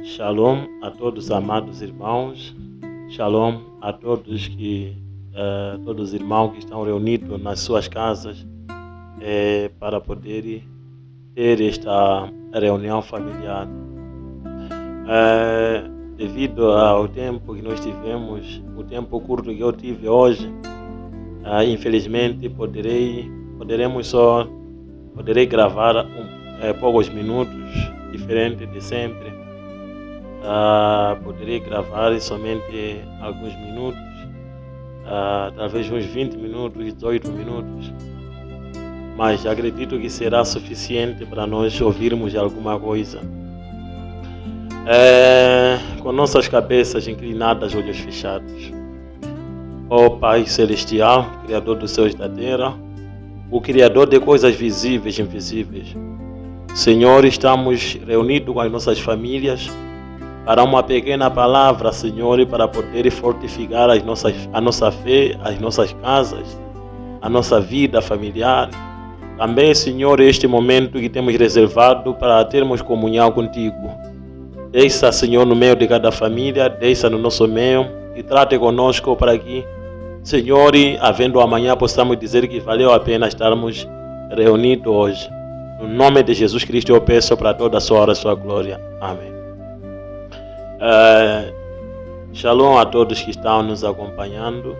Shalom a todos, amados irmãos. Shalom a todos todos os irmãos que estão reunidos nas suas casas para poder ter esta reunião familiar. Devido ao tempo que nós tivemos, o tempo curto que eu tive hoje, infelizmente poderei gravar poucos minutos, diferente de sempre. Poderei gravar somente alguns minutos, talvez uns 20 minutos, 18 minutos, mas acredito que será suficiente para nós ouvirmos alguma coisa. Com nossas cabeças inclinadas, olhos fechados. Ó Pai Celestial, Criador dos céus e da terra, o Criador de coisas visíveis e invisíveis, Senhor, estamos reunidos com as nossas famílias para uma pequena palavra, Senhor, e para poder fortificar a nossa fé, as nossas casas, a nossa vida familiar. Também, Senhor, este momento que temos reservado para termos comunhão contigo. Deixa, Senhor, no meio de cada família, deixa no nosso meio e trate conosco para que, Senhor, havendo amanhã, possamos dizer que valeu a pena estarmos reunidos hoje. No nome de Jesus Cristo eu peço para toda a sua hora e sua glória. Amém. Shalom a todos que estão nos acompanhando.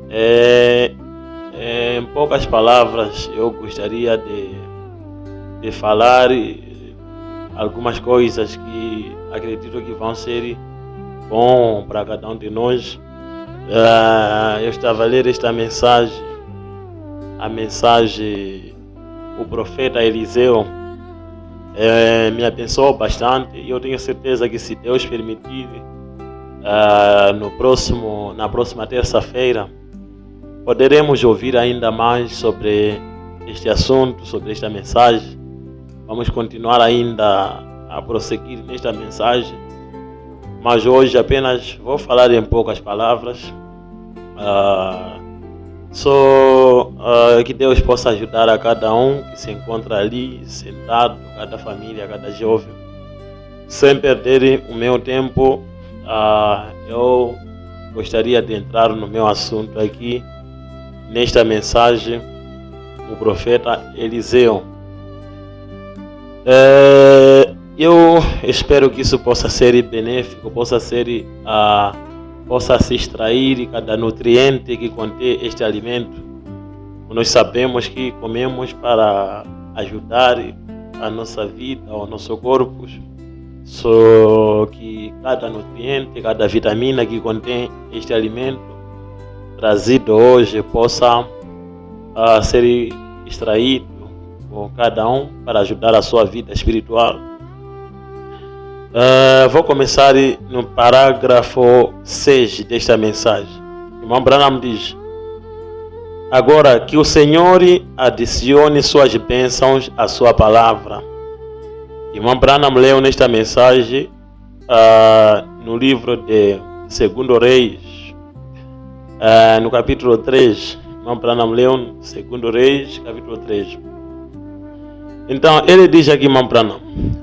Em poucas palavras, eu gostaria de falar algumas coisas que acredito que vão ser bom para cada um de nós. Eu estava a ler esta mensagem, o profeta Eliseu. Me abençoou bastante e eu tenho certeza que, se Deus permitir, na próxima terça-feira poderemos ouvir ainda mais sobre este assunto, sobre esta mensagem. Vamos continuar ainda a prosseguir nesta mensagem, mas hoje apenas vou falar em poucas palavras. Que Deus possa ajudar a cada um que se encontra ali sentado, cada família, cada jovem. Sem perder o meu tempo, eu gostaria de entrar no meu assunto aqui, nesta mensagem, o profeta Eliseu. Eu espero que isso possa ser benéfico, possa se extrair cada nutriente que contém este alimento. Nós sabemos que comemos para ajudar a nossa vida, o nosso corpo, só que cada nutriente, cada vitamina que contém este alimento trazido hoje possa ser extraído por cada um para ajudar a sua vida espiritual. Vou começar no parágrafo 6 desta mensagem. Irmão Branham diz: agora que o Senhor adicione suas bênçãos à sua palavra. Irmão Branham leu nesta mensagem no livro de 2 Reis, no capítulo 3. Irmão Branham leu 2 Reis, capítulo 3. Então, ele diz aqui, irmão Branham: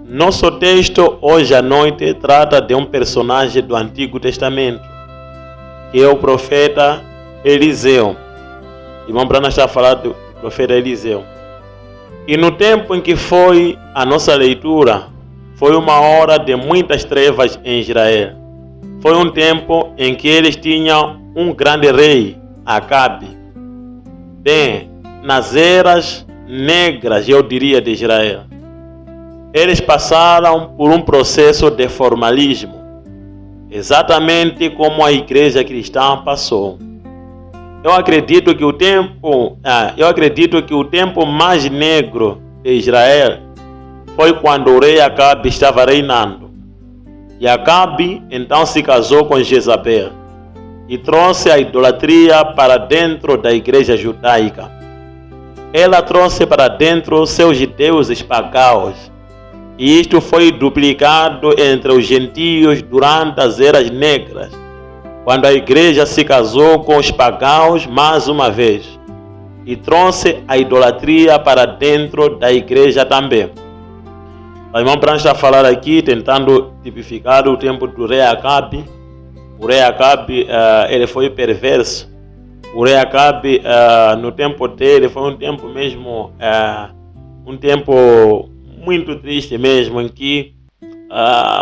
nosso texto hoje à noite trata de um personagem do Antigo Testamento, que é o profeta Eliseu. Irmão Branham está a falar do profeta Eliseu. E no tempo em que foi a nossa leitura, foi uma hora de muitas trevas em Israel. Foi um tempo em que eles tinham um grande rei, Acabe. Bem, nas eras negras, eu diria, de Israel, eles passaram por um processo de formalismo, exatamente como a igreja cristã passou. Eu acredito que o tempo mais negro de Israel foi quando o rei Acabe estava reinando. E Acabe então se casou com Jezabel e trouxe a idolatria para dentro da igreja judaica. Ela trouxe para dentro seus deuses pagãos, e isto foi duplicado entre os gentios durante as eras negras, quando a igreja se casou com os pagãos mais uma vez, e trouxe a idolatria para dentro da igreja também. O irmão Branham está a falar aqui, tentando tipificar o tempo do rei Acabe. O rei Acabe, ele foi perverso. O rei Acabe, no tempo dele, foi um tempo mesmo, um tempo muito triste mesmo, em que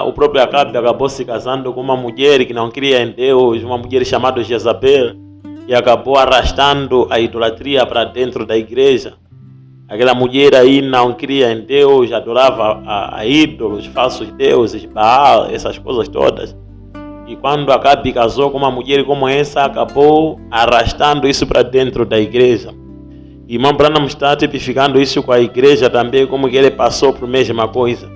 o próprio Acabe acabou se casando com uma mulher que não cria em Deus, uma mulher chamada Jezabel, e acabou arrastando a idolatria para dentro da igreja. Aquela mulher aí não cria em Deus, adorava a ídolos, falsos deuses, Baal, essas coisas todas. E quando Acabe casou com uma mulher como essa, acabou arrastando isso para dentro da igreja. E irmão Branham está tipificando isso com a igreja também, como que ele passou por a mesma coisa.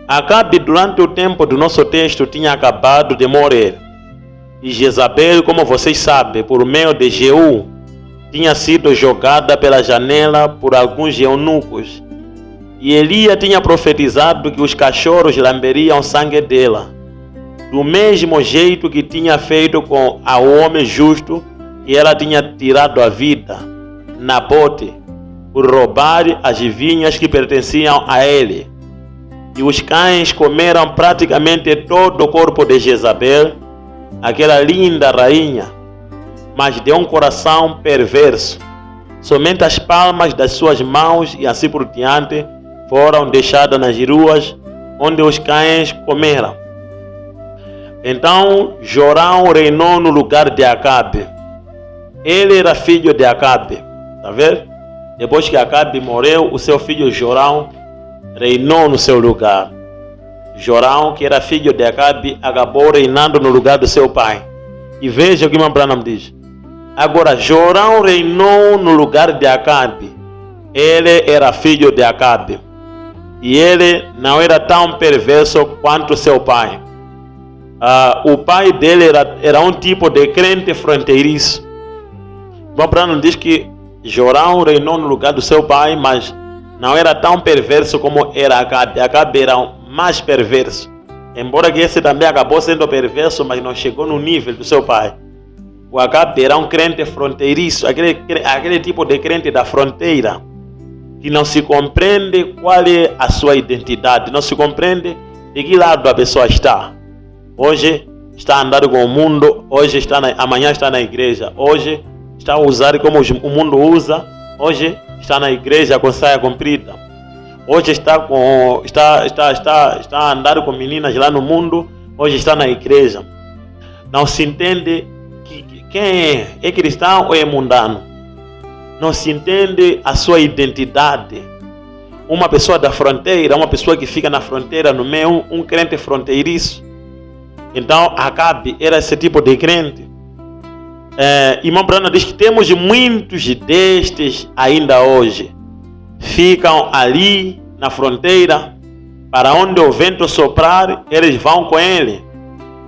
Acabe, durante o tempo do nosso texto, tinha acabado de morrer. E Jezabel, como vocês sabem, por meio de Jeú, tinha sido jogada pela janela por alguns eunucos. E Elias tinha profetizado que os cachorros lamberiam o sangue dela, do mesmo jeito que tinha feito com o homem justo, que ela tinha tirado a vida, Nabote, por roubar as vinhas que pertenciam a ele. E os cães comeram praticamente todo o corpo de Jezabel, aquela linda rainha, mas de um coração perverso. Somente as palmas das suas mãos e assim por diante foram deixadas nas ruas onde os cães comeram. Então Jorão reinou no lugar de Acabe. Ele era filho de Acabe, tá vendo? Depois que Acabe morreu, o seu filho Jorão reinou no seu lugar. Jorão, que era filho de Acabe, acabou reinando no lugar do seu pai. E veja o que irmão Branham diz. Agora, Jorão reinou no lugar de Acabe. Ele era filho de Acabe. E ele não era tão perverso quanto seu pai. O pai dele era um tipo de crente fronteiriço. Irmão Branham diz que Jorão reinou no lugar do seu pai, mas não era tão perverso como era Acabe. Acabe era mais perverso. Embora que esse também acabou sendo perverso, mas não chegou no nível do seu pai. O Acabe era um crente fronteiriço, aquele tipo de crente da fronteira, que não se compreende qual é a sua identidade, não se compreende de que lado a pessoa está. Hoje está andando com o mundo, amanhã está na igreja, hoje está a usar como o mundo usa, hoje está na igreja com saia comprida, hoje está a andar com meninas lá no mundo, hoje está na igreja. Não se entende quem é cristão ou é mundano. Não se entende a sua identidade. Uma pessoa da fronteira, uma pessoa que fica na fronteira no meio, um crente fronteiriço. Então Acabe era esse tipo de crente. Irmão Branham diz que temos muitos destes ainda hoje. Ficam ali na fronteira, para onde o vento soprar, eles vão com ele.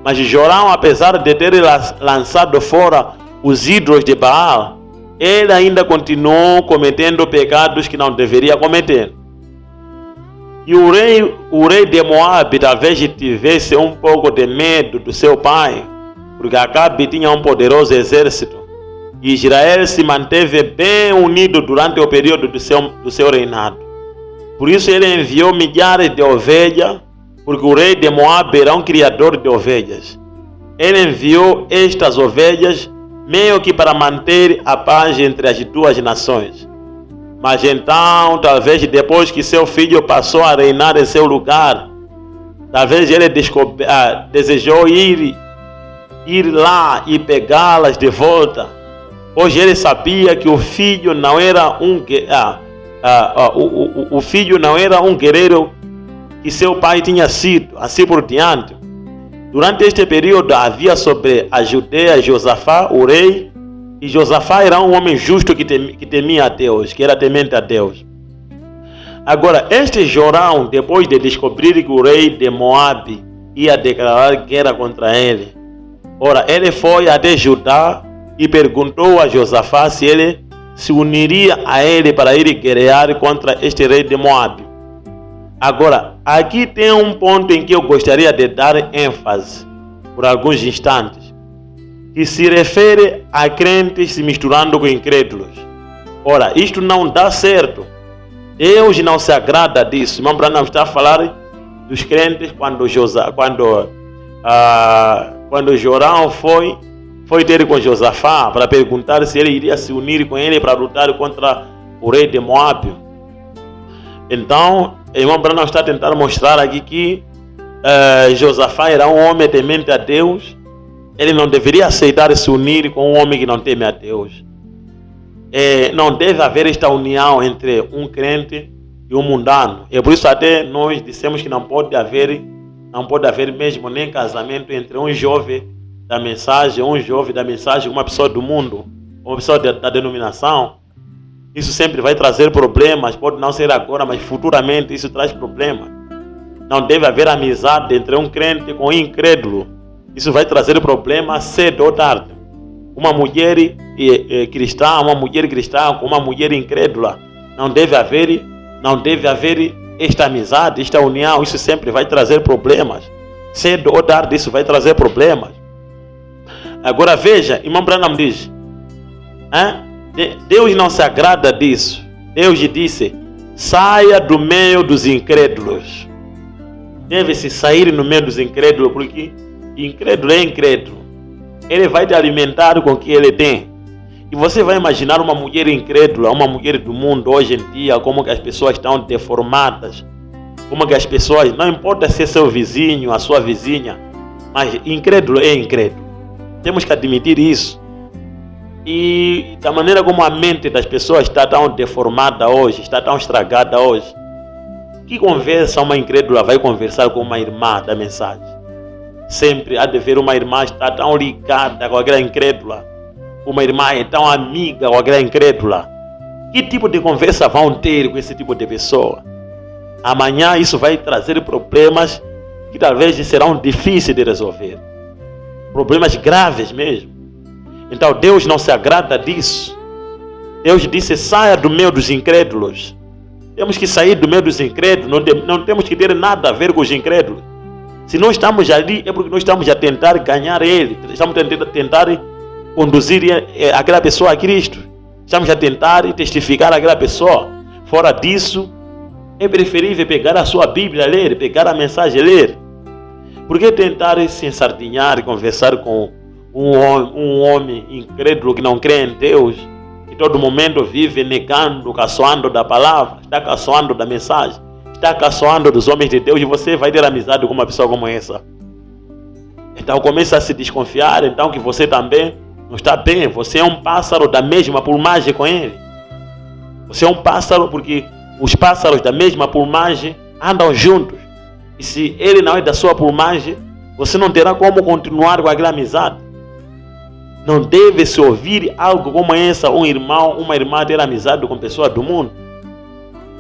Mas Jorão, apesar de ter lançado fora os ídolos de Baal, ele ainda continuou cometendo pecados que não deveria cometer. E o rei de Moabe talvez tivesse um pouco de medo do seu pai, porque Acabe tinha um poderoso exército. E Israel se manteve bem unido durante o período do seu reinado. Por isso ele enviou milhares de ovelhas, porque o rei de Moabe era um criador de ovelhas. Ele enviou estas ovelhas meio que para manter a paz entre as duas nações. Mas então, talvez depois que seu filho passou a reinar em seu lugar, talvez ele desejou ir lá e pegá-las de volta. Hoje ele sabia que o filho não era o filho não era um guerreiro que seu pai tinha sido, assim por diante. Durante este período havia sobre a Judeia Josafá, o rei, e Josafá era um homem justo que temia a Deus, que era temente a Deus. Agora, este Jorão, depois de descobrir que o rei de Moabe ia declarar guerra contra ele, ele foi até Judá e perguntou a Josafá se ele se uniria a ele para ir guerrear contra este rei de Moabe. Agora, aqui tem um ponto em que eu gostaria de dar ênfase por alguns instantes, que se refere a crentes se misturando com incrédulos. Isto não dá certo. Deus não se agrada disso. Irmão Branham está a falar dos crentes quando Jorão foi ter com Josafá para perguntar se ele iria se unir com ele para lutar contra o rei de Moab. Então, o irmão Branham está tentando mostrar aqui que Josafá era um homem temente a Deus. Ele não deveria aceitar se unir com um homem que não teme a Deus. Não deve haver esta união entre um crente e um mundano. E por isso até nós dissemos que não pode haver mesmo nem casamento entre um jovem da mensagem com uma pessoa do mundo, uma pessoa da denominação. Isso sempre vai trazer problemas, pode não ser agora, mas futuramente isso traz problemas. Não deve haver amizade entre um crente com um incrédulo. Isso vai trazer problemas cedo ou tarde. Uma mulher cristã com uma mulher incrédula, não deve haver esta amizade, esta união. Isso sempre vai trazer problemas. Cedo ou tarde isso vai trazer problemas. Agora veja, irmão Branham diz, Deus não se agrada disso. Deus disse, saia do meio dos incrédulos. Deve-se sair no meio dos incrédulos, porque incrédulo é incrédulo. Ele vai te alimentar com o que ele tem. E você vai imaginar uma mulher incrédula, uma mulher do mundo hoje em dia, como que as pessoas estão deformadas. Como que as pessoas, não importa se é seu vizinho, a sua vizinha, mas incrédulo é incrédulo. Temos que admitir isso. E da maneira como a mente das pessoas está tão deformada hoje, está tão estragada hoje, que conversa uma incrédula vai conversar com uma irmã da mensagem? Sempre há de ver uma irmã está tão ligada com aquela incrédula. Uma irmã é tão amiga com aquela incrédula. Que tipo de conversa vão ter com esse tipo de pessoa? Amanhã isso vai trazer problemas que talvez serão difíceis de resolver. Problemas graves mesmo. Então Deus não se agrada disso. Deus disse, saia do meio dos incrédulos. Temos que sair do meio dos incrédulos. Não temos que ter nada a ver com os incrédulos. Se nós estamos ali, é porque nós estamos a tentar ganhar ele. Estamos a tentar conduzir aquela pessoa a Cristo. Estamos a tentar testificar aquela pessoa. Fora disso, é preferível pegar a sua Bíblia, ler, pegar a mensagem, ler. Por que tentar se ensardinhar e conversar com um homem incrédulo que não crê em Deus, que todo momento vive negando, caçoando da palavra, está caçoando da mensagem, está caçoando dos homens de Deus, e você vai ter amizade com uma pessoa como essa? Então começa a se desconfiar, então, que você também não está bem. Você é um pássaro da mesma plumagem com ele. Você é um pássaro porque os pássaros da mesma plumagem andam juntos. E se ele não é da sua plumagem, você não terá como continuar com aquela amizade. Não deve se ouvir algo como essa, um irmão, uma irmã ter amizade com pessoas do mundo.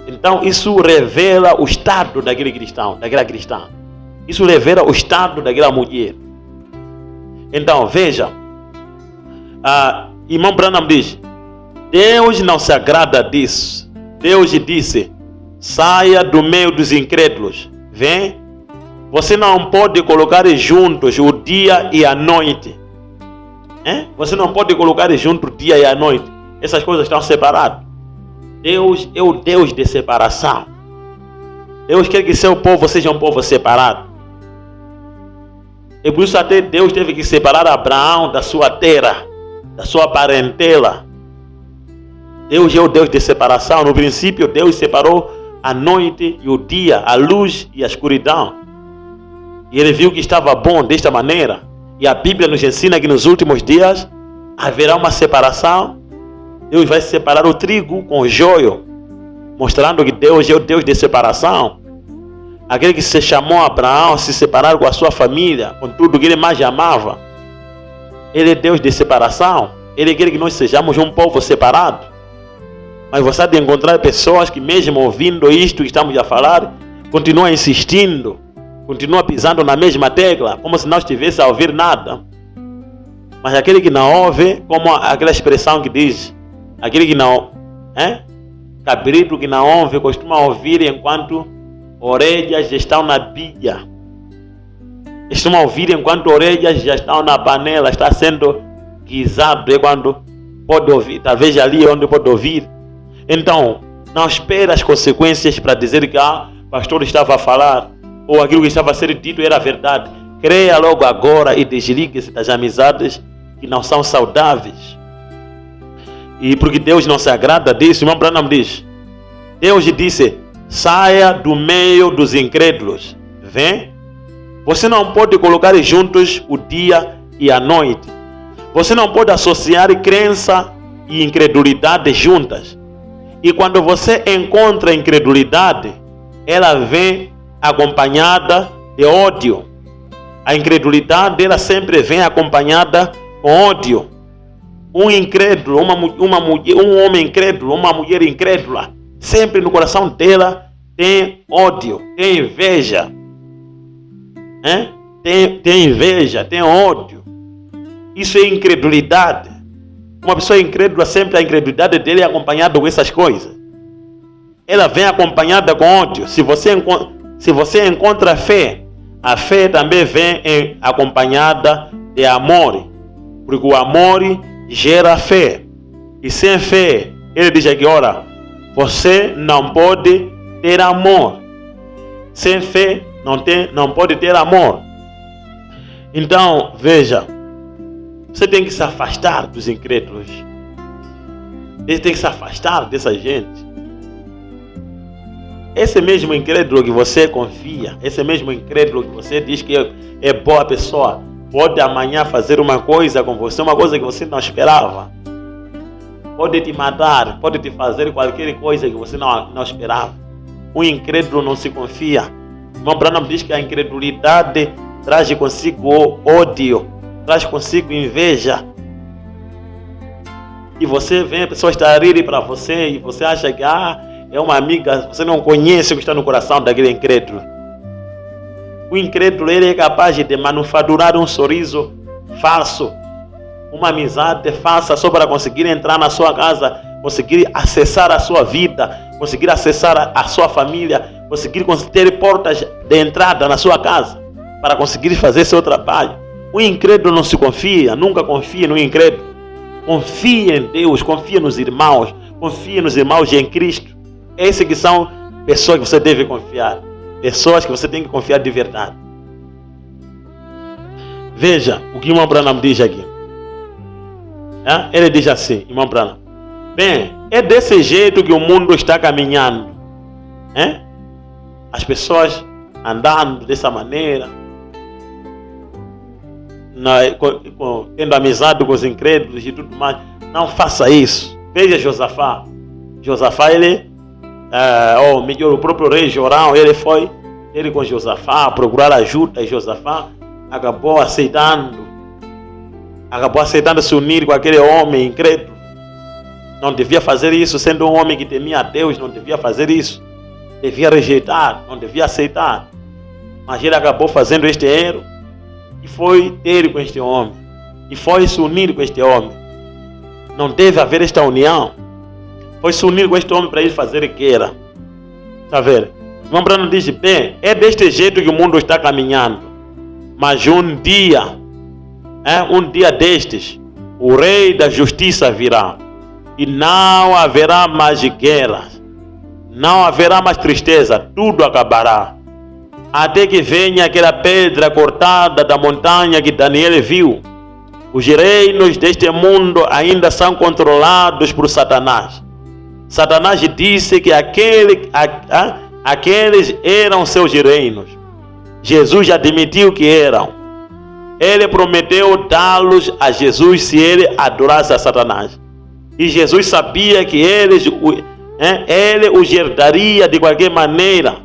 Então isso revela o estado daquele cristão, daquela cristã. Isso revela o estado daquela mulher. Então veja, irmão Branham diz, Deus não se agrada disso. Deus disse, saia do meio dos incrédulos. Vem, você não pode colocar juntos o dia e a noite. Você não pode colocar junto o dia e a noite. Essas coisas estão separadas. Deus é o Deus de separação. Deus quer que seu povo seja um povo separado. E por isso até Deus teve que separar Abraão da sua terra, da sua parentela. Deus é o Deus de separação. No princípio, Deus separou a noite e o dia, a luz e a escuridão. E ele viu que estava bom desta maneira. E a Bíblia nos ensina que nos últimos dias haverá uma separação. Deus vai separar o trigo com o joio, mostrando que Deus é o Deus de separação. Aquele que se chamou Abraão se separar com a sua família, com tudo que ele mais amava. Ele é Deus de separação. Ele quer que nós sejamos um povo separado. Mas você há de encontrar pessoas que, mesmo ouvindo isto que estamos a falar, continuam insistindo, continua pisando na mesma tecla, como se não estivesse a ouvir nada. Mas aquele que não ouve, como aquela expressão que diz, aquele que não, cabrito que não ouve, costuma ouvir enquanto orelhas já estão na bilha. Costuma ouvir enquanto orelhas já estão na panela, está sendo guisado, é quando pode ouvir, talvez ali onde pode ouvir. Então, Não espere as consequências para dizer que o pastor estava a falar ou aquilo que estava a ser dito era verdade. Creia logo agora e desligue-se das amizades que não são saudáveis. E porque Deus não se agrada disso, irmão Branham diz, Deus disse, saia do meio dos incrédulos. Vem? Você não pode colocar juntos o dia e a noite. Você não pode associar crença e incredulidade juntas. E quando você encontra incredulidade, ela vem acompanhada de ódio. A incredulidade, ela sempre vem acompanhada com ódio. Um incrédulo, um homem incrédulo, uma mulher incrédula, sempre no coração dela tem ódio, tem inveja. Tem inveja, tem ódio. Isso é incredulidade. Uma pessoa incrédula, sempre a incredulidade dele é acompanhada com essas coisas. Ela vem acompanhada com ódio. Se você encontra fé, a fé também vem acompanhada de amor. Porque o amor gera fé. E sem fé, ele diz aqui, ora, você não pode ter amor. Sem fé, não pode ter amor. Então, veja, você tem que se afastar dos incrédulos. Você tem que se afastar dessa gente. Esse mesmo incrédulo que você confia, esse mesmo incrédulo que você diz que é boa pessoa, pode amanhã fazer uma coisa com você, uma coisa que você não esperava. Pode te matar, pode te fazer qualquer coisa que você não esperava. O incrédulo não se confia. O irmão Branham diz que a incredulidade traz consigo ódio, traz consigo inveja. E você vê a pessoa estar a rir para você e você acha que é uma amiga, você não conhece o que está no coração daquele incrédulo. O incrédulo, ele é capaz de manufaturar um sorriso falso, uma amizade falsa só para conseguir entrar na sua casa, conseguir acessar a sua vida, conseguir acessar a sua família, conseguir ter portas de entrada na sua casa, para conseguir fazer seu trabalho. O incrédulo não se confia, nunca confie no incrédulo. Confie em Deus, confie nos irmãos em Cristo. Esses que são pessoas que você deve confiar. Pessoas que você tem que confiar de verdade. Veja o que o irmão Branham diz aqui. Ele diz assim, irmão Branham. Bem, é desse jeito que o mundo está caminhando. As pessoas andando dessa maneira, tendo amizade com os incrédulos e tudo mais. Não faça isso. Veja Josafá. Josafá, ele melhor, o próprio rei Jorão, ele com Josafá, procurar ajuda, e Josafá acabou aceitando se unir com aquele homem incrédulo. Não devia fazer isso, sendo um homem que temia a Deus, não devia fazer isso. Devia rejeitar, não devia aceitar. Mas ele acabou fazendo este erro e foi ter com este homem, e foi se unir com este homem. Não deve haver esta união. Foi se unir com este homem para ele fazer guerra. Está vendo? O irmão Branham diz, bem, é deste jeito que o mundo está caminhando. Mas um dia destes, o rei da justiça virá. E não haverá mais guerras. Não haverá mais tristeza. Tudo acabará. Até que venha aquela pedra cortada da montanha que Daniel viu. Os reinos deste mundo ainda são controlados por Satanás. Satanás disse que aqueles eram seus reinos. Jesus admitiu que eram. Ele prometeu dá-los a Jesus se ele adorasse a Satanás. E Jesus sabia que ele os herdaria de qualquer maneira.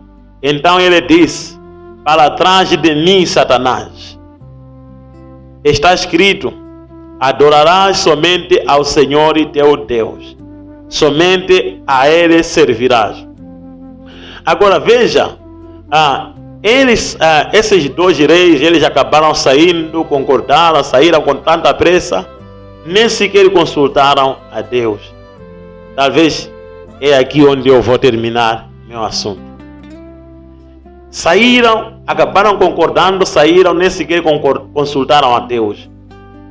Então ele disse, para trás de mim, Satanás. Está escrito, adorarás somente ao Senhor teu Deus. Somente a ele servirás. Agora veja, esses dois reis, eles acabaram saíram com tanta pressa, nem sequer consultaram a Deus. Talvez é aqui onde eu vou terminar meu assunto. Acabaram concordando, nem sequer consultaram a Deus.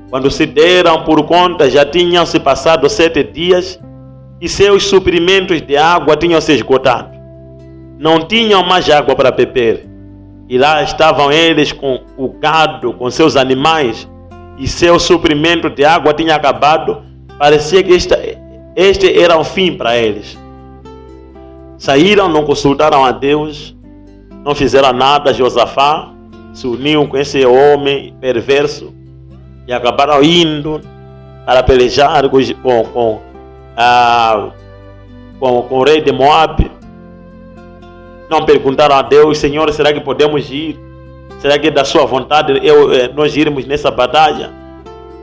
Quando se deram por conta, já tinham se passado 7 dias e seus suprimentos de água tinham se esgotado. Não tinham mais água para beber. E lá estavam eles com o gado, com seus animais, e seu suprimento de água tinha acabado. Parecia que este era o fim para eles. Saíram, não consultaram a Deus, não fizeram nada. Josafá se uniu com esse homem perverso e acabaram indo para pelejar com o rei de Moab. Não perguntaram a Deus: Senhor, será que podemos ir? Será que é da sua vontade nós irmos nessa batalha?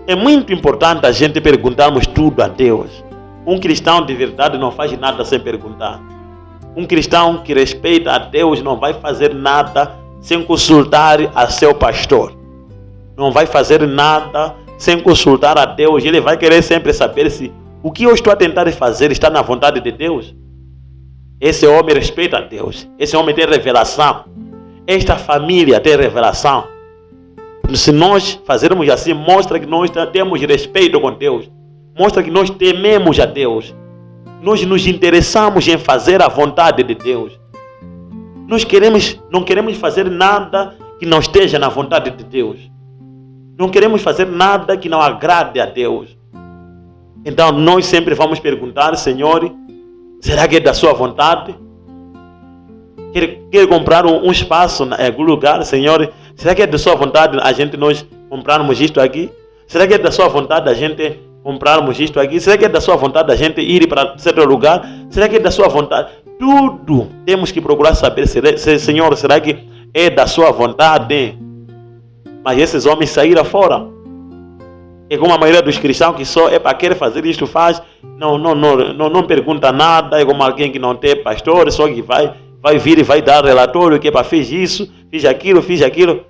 É muito importante a gente perguntarmos tudo a Deus. Um cristão de verdade não faz nada sem perguntar. Um cristão que respeita a Deus não vai fazer nada sem consultar a seu pastor. Não vai fazer nada sem consultar a Deus. Ele vai querer sempre saber se o que eu estou a tentar fazer está na vontade de Deus. Esse homem respeita a Deus. Esse homem tem revelação. Esta família tem revelação. Se nós fazermos assim, mostra que nós temos respeito com Deus. Mostra que nós tememos a Deus. Nós nos interessamos em fazer a vontade de Deus. Não queremos fazer nada que não esteja na vontade de Deus. Não queremos fazer nada que não agrade a Deus. Então nós sempre vamos perguntar: Senhor, será que é da sua vontade? Quer comprar um espaço em algum lugar? Senhor, será que é da sua vontade nós comprarmos isto aqui? Será que é da sua vontade a gente comprarmos isto aqui? Será que é da sua vontade a gente ir para certo lugar? Será que é da sua vontade? Tudo temos que procurar saber: Senhor, será que é da sua vontade? Mas esses homens saíram fora. É como a maioria dos cristãos que só quer fazer isto, faz, não pergunta nada. É como alguém que não tem pastor, só que vai vir e vai dar relatório que fiz isso, fiz aquilo.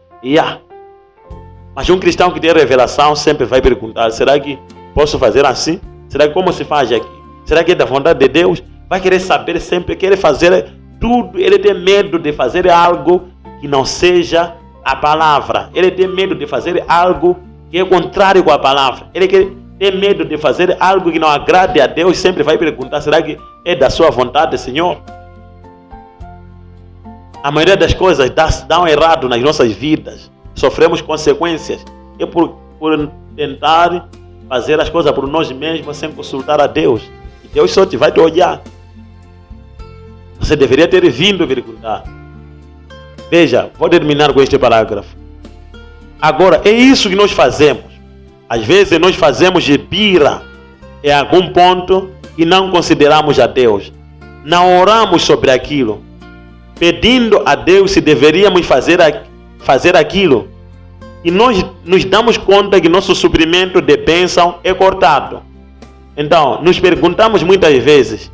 Mas um cristão que tem revelação sempre vai perguntar: será que posso fazer assim? Será que como se faz aqui? Será que é da vontade de Deus? Vai querer saber sempre, querer fazer tudo. Ele tem medo de fazer algo que não seja a palavra. Ele tem medo de fazer algo que é contrário com a palavra. Ele tem medo de fazer algo que não agrade a Deus. Sempre vai perguntar: será que é da sua vontade, Senhor? A maioria das coisas dão errado nas nossas vidas. Sofremos consequências. É por tentar fazer as coisas por nós mesmos sem consultar a Deus. E Deus só vai te olhar. Você deveria ter vindo perguntar. Veja, vou terminar com este parágrafo. Agora, é isso que nós fazemos. Às vezes nós fazemos de birra em algum ponto e não consideramos a Deus. Não oramos sobre aquilo, pedindo a Deus se deveríamos fazer aquilo. E nós nos damos conta que nosso suprimento de bênção é cortado. Então, nos perguntamos muitas vezes: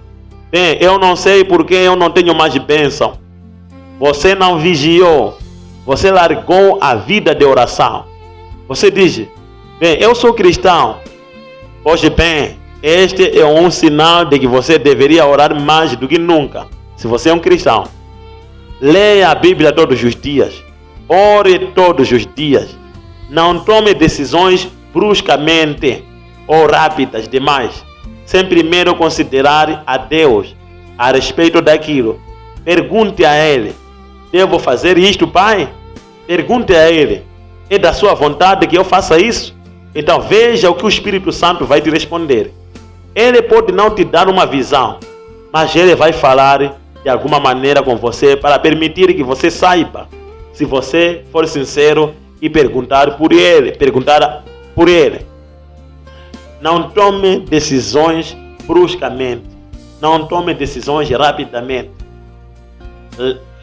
bem, eu não sei porque eu não tenho mais bênção. Você não vigiou. Você largou a vida de oração. Você diz: bem, eu sou cristão. Hoje bem, este é um sinal de que você deveria orar mais do que nunca. Se você é um cristão, leia a Bíblia todos os dias. Ore todos os dias. Não tome decisões bruscamente ou rápidas demais, sem primeiro considerar a Deus a respeito daquilo. Pergunte a Ele: devo fazer isto, Pai? Pergunte a Ele: é da sua vontade que eu faça isso? Então veja o que o Espírito Santo vai te responder. Ele pode não te dar uma visão, mas Ele vai falar de alguma maneira com você para permitir que você saiba. Se você for sincero e perguntar por Ele. Não tome decisões bruscamente. Não tome decisões rapidamente.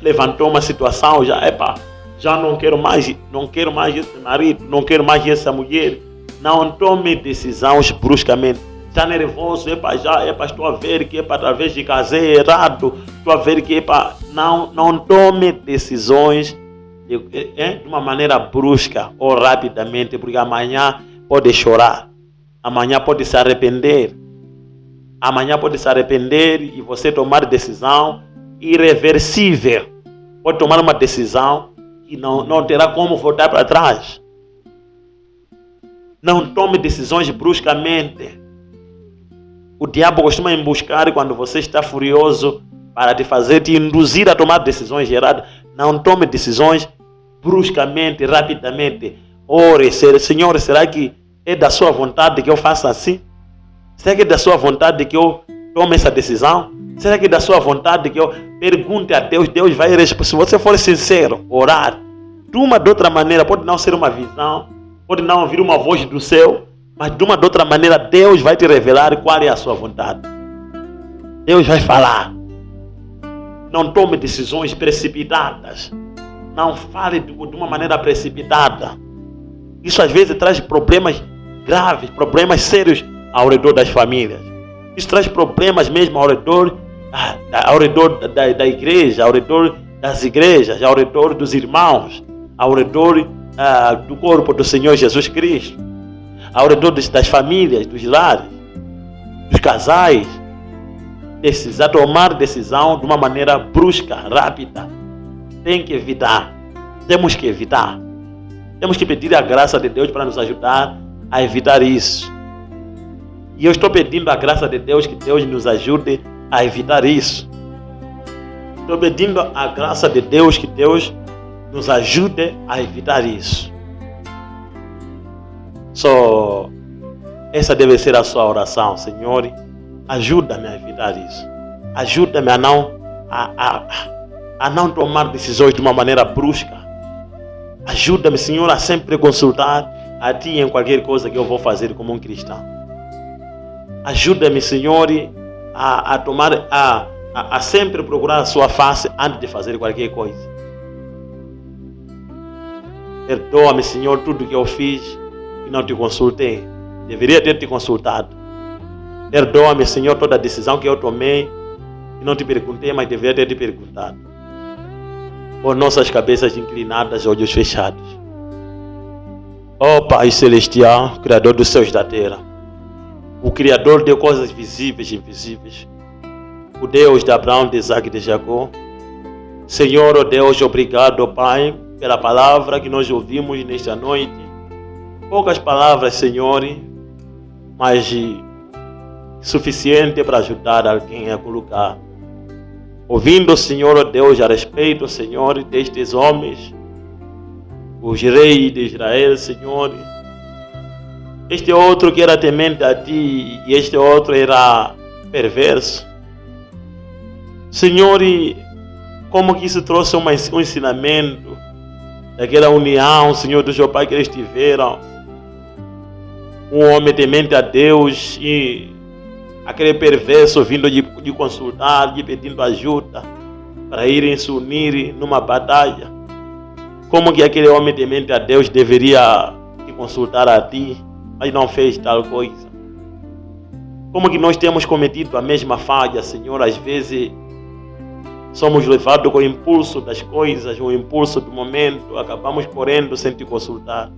Levantou uma situação, já não quero mais esse marido, não quero mais essa mulher. Não tome decisões bruscamente. Está nervoso, estou a ver que talvez de casei errado, estou a ver que não tome decisões de uma maneira brusca ou rapidamente, porque amanhã pode chorar, amanhã pode se arrepender, e você tomar decisão irreversível. Pode tomar uma decisão que não terá como voltar para trás. Não tome decisões bruscamente. o diabo costuma emboscar quando você está furioso para te induzir a tomar decisões erradas. Não tome decisões bruscamente, rapidamente. Ore, Senhor, será que é da sua vontade que eu faça assim? Será que é da sua vontade que eu tome essa decisão? Será que é da sua vontade que eu pergunte a Deus? Deus vai responder. Se você for sincero, orar, de uma de outra maneira, pode não ser uma visão, pode não ouvir uma voz do céu, mas de uma de outra maneira, Deus vai te revelar qual é a sua vontade. Deus vai falar. Não tome decisões precipitadas. Não fale de uma maneira precipitada. Isso às vezes traz problemas graves, problemas sérios ao redor das famílias. Isso traz problemas mesmo ao redor da igreja, ao redor das igrejas, ao redor dos irmãos, ao redor do corpo do Senhor Jesus Cristo, ao redor das famílias, dos lares, dos casais. Precisa tomar decisão de uma maneira brusca, rápida. Tem que evitar. Temos que evitar. Temos que pedir a graça de Deus para nos ajudar a evitar isso. E eu estou pedindo a graça de Deus, que Deus nos ajude a evitar isso. Estou pedindo a graça de Deus, que Deus nos ajude a evitar isso. Essa deve ser a sua oração, Senhor. Ajuda-me a evitar isso. Ajuda-me a não tomar decisões de uma maneira brusca. Ajuda-me, Senhor, a sempre consultar a Ti em qualquer coisa que eu vou fazer como um cristão. Ajuda-me, Senhor, a sempre procurar a Sua face antes de fazer qualquer coisa. Perdoa-me, Senhor, tudo que eu fiz e não Te consultei. Deveria ter Te consultado. Perdoa-me, Senhor, toda decisão que eu tomei e não Te perguntei, mas deveria ter Te perguntado. Por nossas cabeças inclinadas, olhos fechados. Ó Pai Celestial, Criador dos céus e da terra, o Criador de coisas visíveis e invisíveis, o Deus de Abraão, de Isaac e de Jacó. Senhor, ó Deus, obrigado, Pai, pela palavra que nós ouvimos nesta noite. Poucas palavras, Senhor, mas suficiente para ajudar alguém a colocar. Ouvindo, Senhor, ó Deus, a respeito, Senhor, destes homens, os reis de Israel, Senhor. Este outro que era temente a Ti e este outro era perverso. Senhor, como que isso trouxe um ensinamento daquela união, Senhor, do seu Pai, que eles tiveram. Um homem temente a Deus e aquele perverso vindo de consultar, de pedindo ajuda para irem se unir numa batalha. Como que aquele homem temente a Deus deveria te consultar a Ti, mas não fez tal coisa? Como que nós temos cometido a mesma falha, Senhor? Às vezes somos levados com o impulso das coisas, o impulso do momento, acabamos correndo sem Te consultar.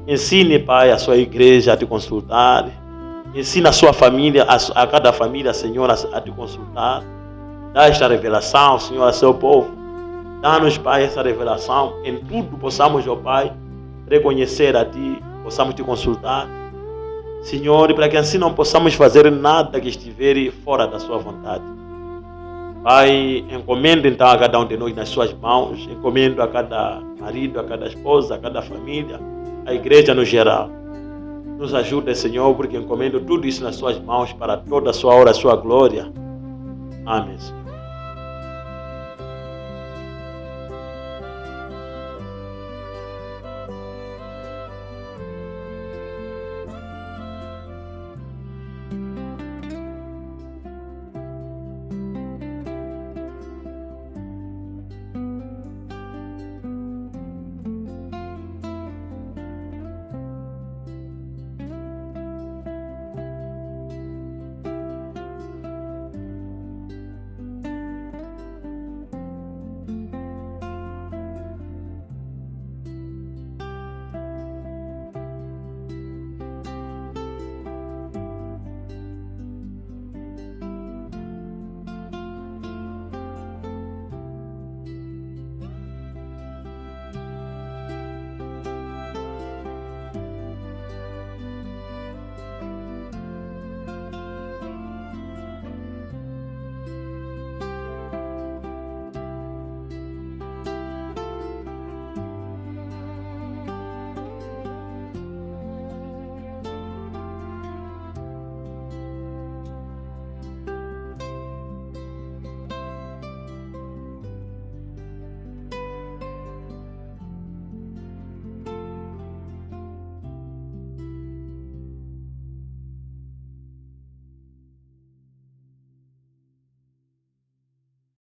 Ensine, Pai, a Sua igreja a Te consultar. Ensina a sua família, a cada família, Senhor, a Te consultar. Dá esta revelação, Senhor, a seu povo. Dá-nos, Pai, essa revelação. Em tudo possamos, ó Pai, reconhecer a Ti, possamos Te consultar. Senhor, para que assim não possamos fazer nada que estiver fora da Sua vontade. Pai, encomendo então a cada um de nós nas Suas mãos. Encomendo a cada marido, a cada esposa, a cada família, a igreja no geral. Nos ajuda, Senhor, porque encomendo tudo isso nas Suas mãos para toda a Sua hora, a Sua glória. Amém.